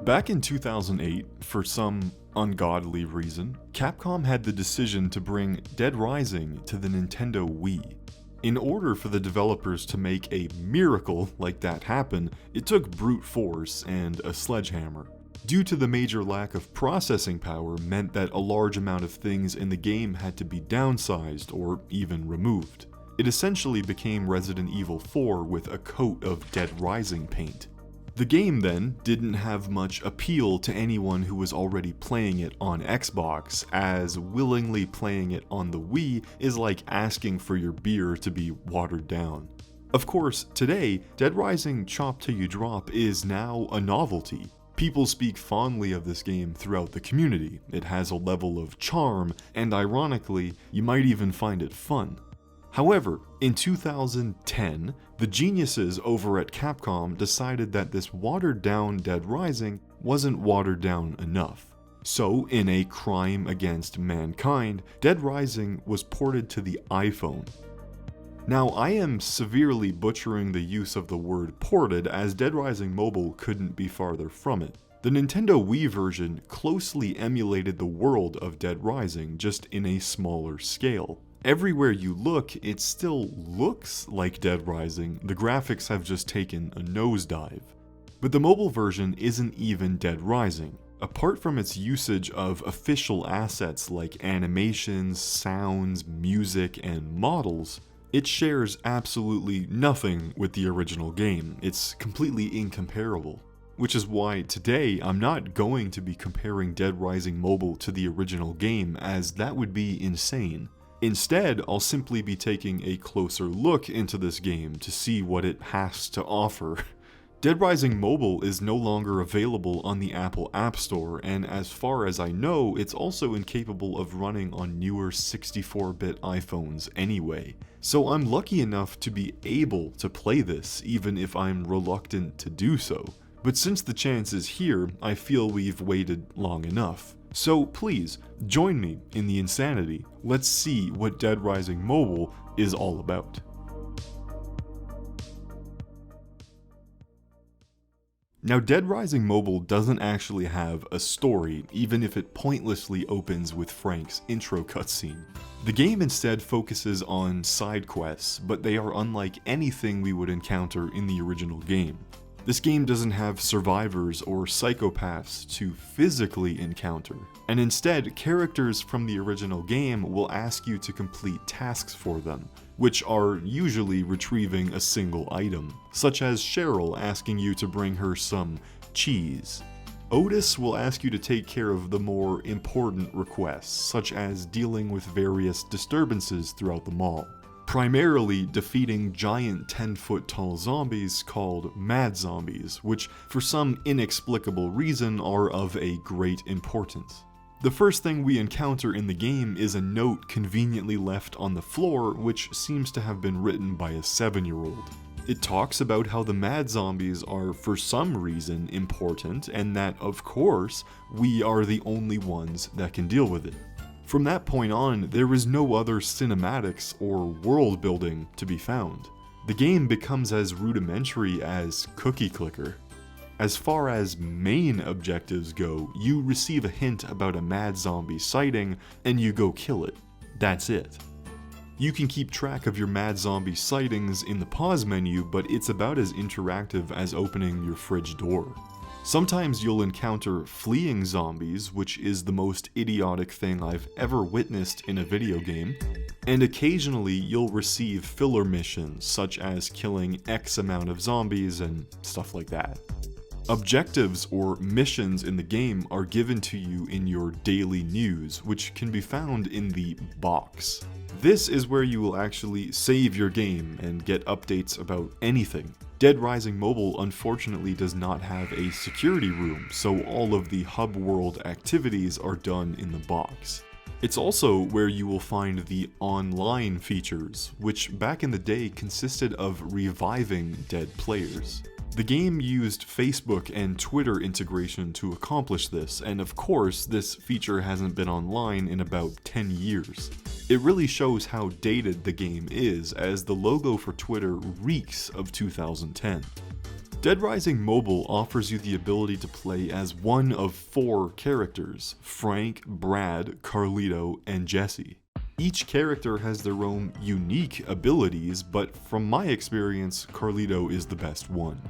Back in 2008, for some ungodly reason, Capcom had the decision to bring Dead Rising to the Nintendo Wii. In order for the developers to make a miracle like that happen, it took brute force and a sledgehammer. Due to the major lack of processing power meant that a large amount of things in the game had to be downsized or even removed. It essentially became Resident Evil 4 with a coat of Dead Rising paint. The game then didn't have much appeal to anyone who was already playing it on Xbox, as willingly playing it on the Wii is like asking for your beer to be watered down. Of course, today, Dead Rising Chop Till You Drop is now a novelty. People speak fondly of this game throughout the community. It has a level of charm, and ironically, you might even find it fun. However, in 2010, the geniuses over at Capcom decided that this watered-down Dead Rising wasn't watered down enough. So, in a crime against mankind, Dead Rising was ported to the iPhone. Now, I am severely butchering the use of the word ported, as Dead Rising Mobile couldn't be farther from it. The Nintendo Wii version closely emulated the world of Dead Rising, just in a smaller scale. Everywhere you look, it still looks like Dead Rising, the graphics have just taken a nosedive. But the mobile version isn't even Dead Rising. Apart from its usage of official assets like animations, sounds, music, and models, it shares absolutely nothing with the original game. It's completely incomparable. Which is why today I'm not going to be comparing Dead Rising Mobile to the original game, as that would be insane. Instead, I'll simply be taking a closer look into this game to see what it has to offer. Dead Rising Mobile is no longer available on the Apple App Store, and as far as I know, it's also incapable of running on newer 64-bit iPhones anyway. So I'm lucky enough to be able to play this, even if I'm reluctant to do so. But since the chance is here, I feel we've waited long enough. So please, join me in the insanity. Let's see what Dead Rising Mobile is all about. Now, Dead Rising Mobile doesn't actually have a story, even if it pointlessly opens with Frank's intro cutscene. The game instead focuses on side quests, but they are unlike anything we would encounter in the original game. This game doesn't have survivors or psychopaths to physically encounter, and instead, characters from the original game will ask you to complete tasks for them, which are usually retrieving a single item, such as Cheryl asking you to bring her some cheese. Otis will ask you to take care of the more important requests, such as dealing with various disturbances throughout the mall. Primarily defeating giant 10-foot tall zombies called Mad Zombies, which for some inexplicable reason are of a great importance. The first thing we encounter in the game is a note conveniently left on the floor, which seems to have been written by a 7-year-old. It talks about how the Mad Zombies are for some reason important, and that, of course, we are the only ones that can deal with it. From that point on, there is no other cinematics or world building to be found. The game becomes as rudimentary as Cookie Clicker. As far as main objectives go, you receive a hint about a mad zombie sighting, and you go kill it. That's it. You can keep track of your mad zombie sightings in the pause menu, but it's about as interactive as opening your fridge door. Sometimes you'll encounter fleeing zombies, which is the most idiotic thing I've ever witnessed in a video game, and occasionally you'll receive filler missions, such as killing X amount of zombies and stuff like that. Objectives or missions in the game are given to you in your daily news, which can be found in the box. This is where you will actually save your game and get updates about anything. Dead Rising Mobile unfortunately does not have a security room, so all of the hub world activities are done in the box. It's also where you will find the online features, which back in the day consisted of reviving dead players. The game used Facebook and Twitter integration to accomplish this, and of course, this feature hasn't been online in about 10 years. It really shows how dated the game is, as the logo for Twitter reeks of 2010. Dead Rising Mobile offers you the ability to play as one of 4 characters: Frank, Brad, Carlito, and Jesse. Each character has their own unique abilities, but from my experience, Carlito is the best one.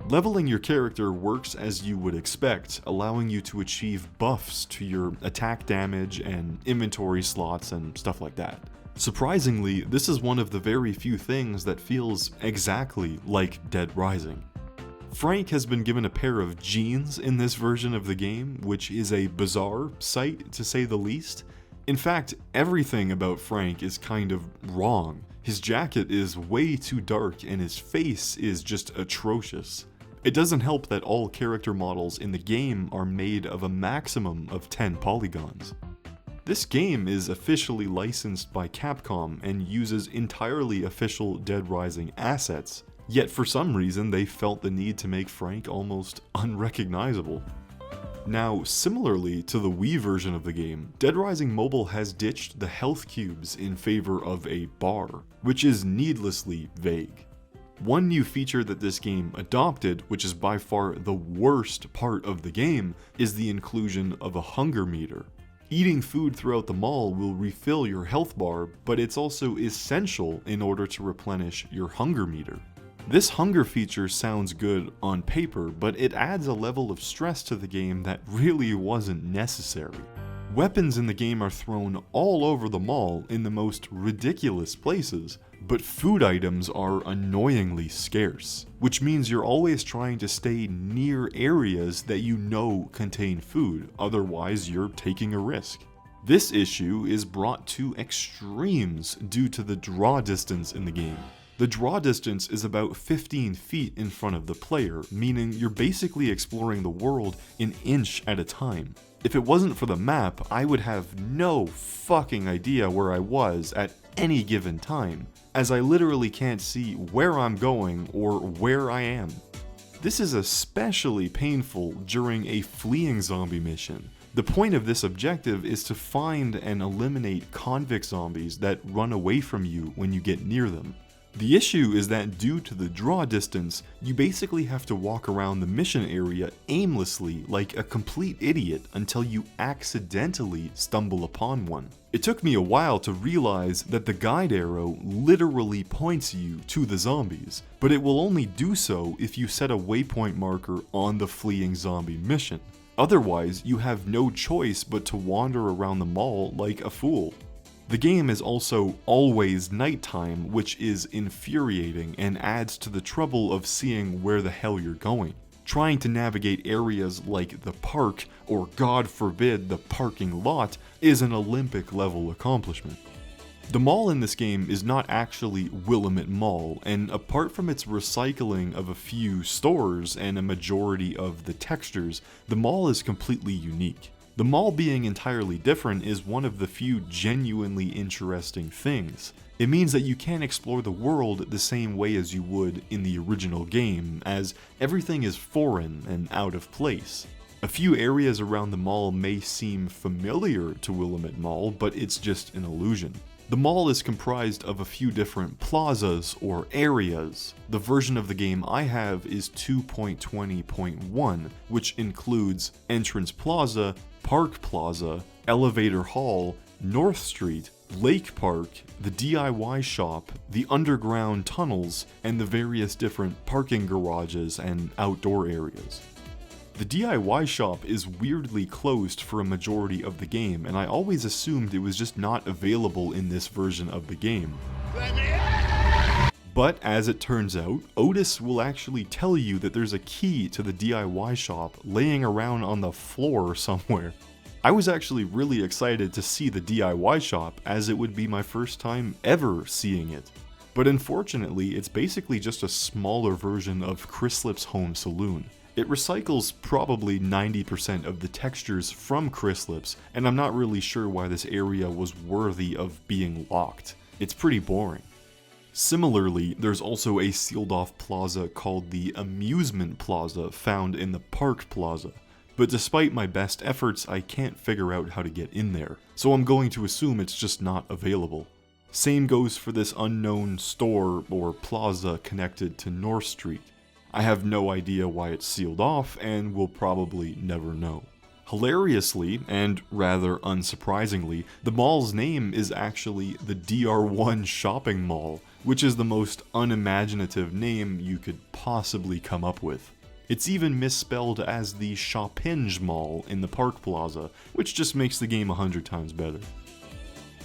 Leveling your character works as you would expect, allowing you to achieve buffs to your attack damage and inventory slots and stuff like that. Surprisingly, this is one of the very few things that feels exactly like Dead Rising. Frank has been given a pair of jeans in this version of the game, which is a bizarre sight to say the least. In fact, everything about Frank is kind of wrong. His jacket is way too dark and his face is just atrocious. It doesn't help that all character models in the game are made of a maximum of 10 polygons. This game is officially licensed by Capcom and uses entirely official Dead Rising assets, yet for some reason they felt the need to make Frank almost unrecognizable. Now, similarly to the Wii version of the game, Dead Rising Mobile has ditched the health cubes in favor of a bar, which is needlessly vague. One new feature that this game adopted, which is by far the worst part of the game, is the inclusion of a hunger meter. Eating food throughout the mall will refill your health bar, but it's also essential in order to replenish your hunger meter. This hunger feature sounds good on paper, but it adds a level of stress to the game that really wasn't necessary. Weapons in the game are thrown all over the mall in the most ridiculous places, but food items are annoyingly scarce, which means you're always trying to stay near areas that you know contain food, otherwise you're taking a risk. This issue is brought to extremes due to the draw distance in the game. The draw distance is about 15 feet in front of the player, meaning you're basically exploring the world an inch at a time. If it wasn't for the map, I would have no fucking idea where I was at any given time, as I literally can't see where I'm going or where I am. This is especially painful during a fleeing zombie mission. The point of this objective is to find and eliminate convict zombies that run away from you when you get near them. The issue is that due to the draw distance, you basically have to walk around the mission area aimlessly like a complete idiot until you accidentally stumble upon one. It took me a while to realize that the guide arrow literally points you to the zombies, but it will only do so if you set a waypoint marker on the fleeing zombie mission. Otherwise, you have no choice but to wander around the mall like a fool. The game is also always nighttime, which is infuriating and adds to the trouble of seeing where the hell you're going. Trying to navigate areas like the park, or God forbid the parking lot, is an Olympic level accomplishment. The mall in this game is not actually Willamette Mall, and apart from its recycling of a few stores and a majority of the textures, the mall is completely unique. The mall being entirely different is one of the few genuinely interesting things. It means that you can't explore the world the same way as you would in the original game, as everything is foreign and out of place. A few areas around the mall may seem familiar to Willamette Mall, but it's just an illusion. The mall is comprised of a few different plazas or areas. The version of the game I have is 2.20.1, which includes Entrance Plaza, Park Plaza, Elevator Hall, North Street, Lake Park, the DIY shop, the underground tunnels, and the various different parking garages and outdoor areas. The DIY shop is weirdly closed for a majority of the game, and I always assumed it was just not available in this version of the game. But as it turns out, Otis will actually tell you that there's a key to the DIY shop laying around on the floor somewhere. I was actually really excited to see the DIY shop, as it would be my first time ever seeing it. But unfortunately, it's basically just a smaller version of Chrislip's Home Saloon. It recycles probably 90% of the textures from Chrislip's, and I'm not really sure why this area was worthy of being locked. It's pretty boring. Similarly, there's also a sealed-off plaza called the Amusement Plaza found in the Park Plaza, but despite my best efforts, I can't figure out how to get in there, so I'm going to assume it's just not available. Same goes for this unknown store or plaza connected to North Street. I have no idea why it's sealed off, and will probably never know. Hilariously, and rather unsurprisingly, the mall's name is actually the DR1 Shopping Mall, which is the most unimaginative name you could possibly come up with. It's even misspelled as the Shoppinge Mall in the Park Plaza, which just makes the game 100 times better.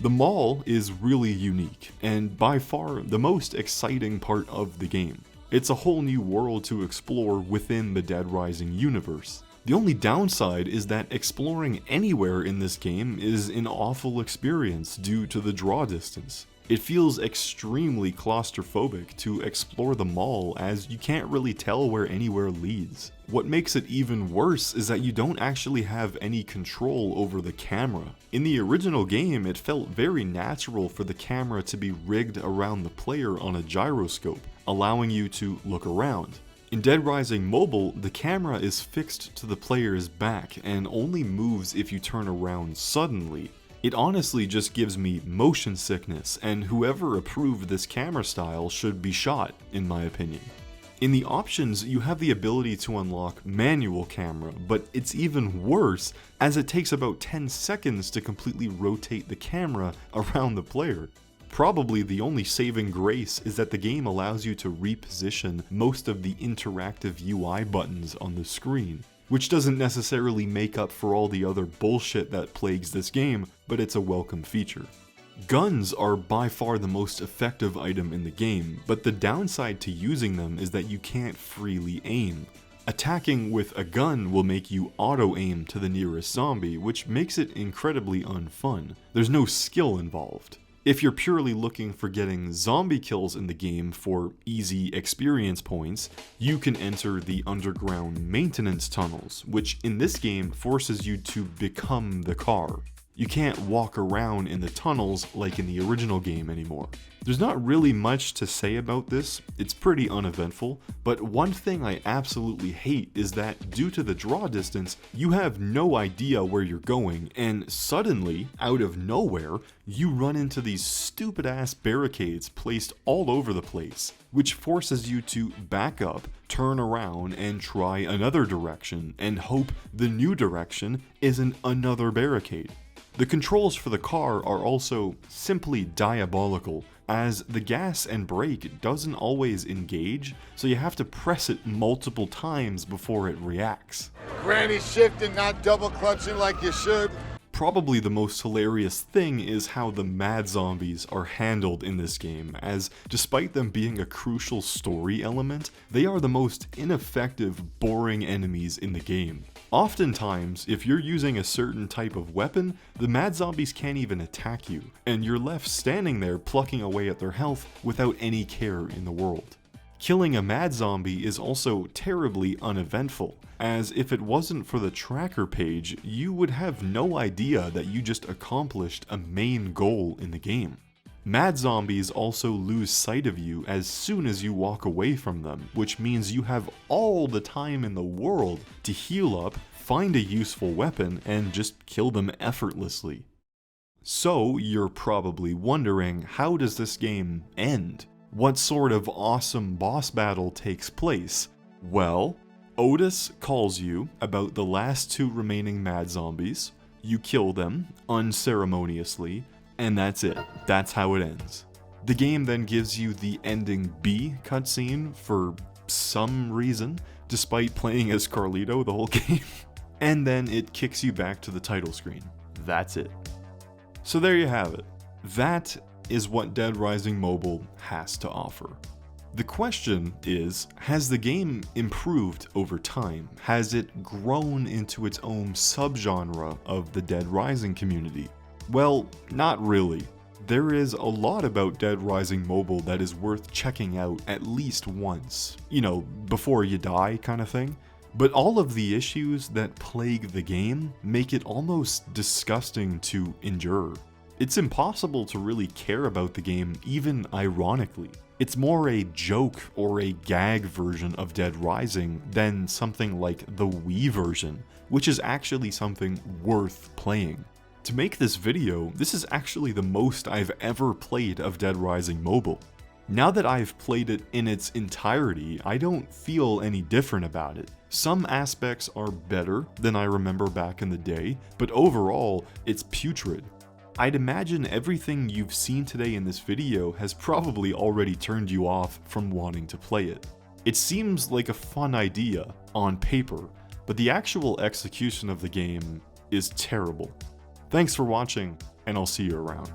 The mall is really unique, and by far the most exciting part of the game. It's a whole new world to explore within the Dead Rising universe. The only downside is that exploring anywhere in this game is an awful experience due to the draw distance. It feels extremely claustrophobic to explore the mall, as you can't really tell where anywhere leads. What makes it even worse is that you don't actually have any control over the camera. In the original game, it felt very natural for the camera to be rigged around the player on a gyroscope, allowing you to look around. In Dead Rising Mobile, the camera is fixed to the player's back and only moves if you turn around suddenly. It honestly just gives me motion sickness, and whoever approved this camera style should be shot, in my opinion. In the options, you have the ability to unlock manual camera, but it's even worse as it takes about 10 seconds to completely rotate the camera around the player. Probably the only saving grace is that the game allows you to reposition most of the interactive UI buttons on the screen, which doesn't necessarily make up for all the other bullshit that plagues this game, but it's a welcome feature. Guns are by far the most effective item in the game, but the downside to using them is that you can't freely aim. Attacking with a gun will make you auto-aim to the nearest zombie, which makes it incredibly unfun. There's no skill involved. If you're purely looking for getting zombie kills in the game for easy experience points, you can enter the underground maintenance tunnels, which in this game forces you to become the car. You can't walk around in the tunnels like in the original game anymore. There's not really much to say about this, it's pretty uneventful, but one thing I absolutely hate is that due to the draw distance, you have no idea where you're going, and suddenly, out of nowhere, you run into these stupid ass barricades placed all over the place, which forces you to back up, turn around, and try another direction, and hope the new direction isn't another barricade. The controls for the car are also simply diabolical, as the gas and brake doesn't always engage, so you have to press it multiple times before it reacts. Granny shifting, not double clutching like you should. Probably the most hilarious thing is how the mad zombies are handled in this game, as despite them being a crucial story element, they are the most ineffective, boring enemies in the game. Oftentimes, if you're using a certain type of weapon, the mad zombies can't even attack you, and you're left standing there plucking away at their health without any care in the world. Killing a mad zombie is also terribly uneventful, as if it wasn't for the tracker page, you would have no idea that you just accomplished a main goal in the game. Mad zombies also lose sight of you as soon as you walk away from them, which means you have all the time in the world to heal up, find a useful weapon, and just kill them effortlessly. So you're probably wondering, how does this game end? What sort of awesome boss battle takes place? Well, Otis calls you about the last two remaining mad zombies, you kill them unceremoniously, and that's it. That's how it ends. The game then gives you the ending B cutscene for some reason, despite playing as Carlito the whole game, and then it kicks you back to the title screen. That's it. So there you have it. That is what Dead Rising Mobile has to offer. The question is, has the game improved over time? Has it grown into its own subgenre of the Dead Rising community? Well, not really. There is a lot about Dead Rising Mobile that is worth checking out at least once. You know, before you die kind of thing. But all of the issues that plague the game make it almost disgusting to endure. It's impossible to really care about the game, even ironically. It's more a joke or a gag version of Dead Rising than something like the Wii version, which is actually something worth playing. To make this video, this is actually the most I've ever played of Dead Rising Mobile. Now that I've played it in its entirety, I don't feel any different about it. Some aspects are better than I remember back in the day, but overall, it's putrid. I'd imagine everything you've seen today in this video has probably already turned you off from wanting to play it. It seems like a fun idea on paper, but the actual execution of the game is terrible. Thanks for watching, and I'll see you around.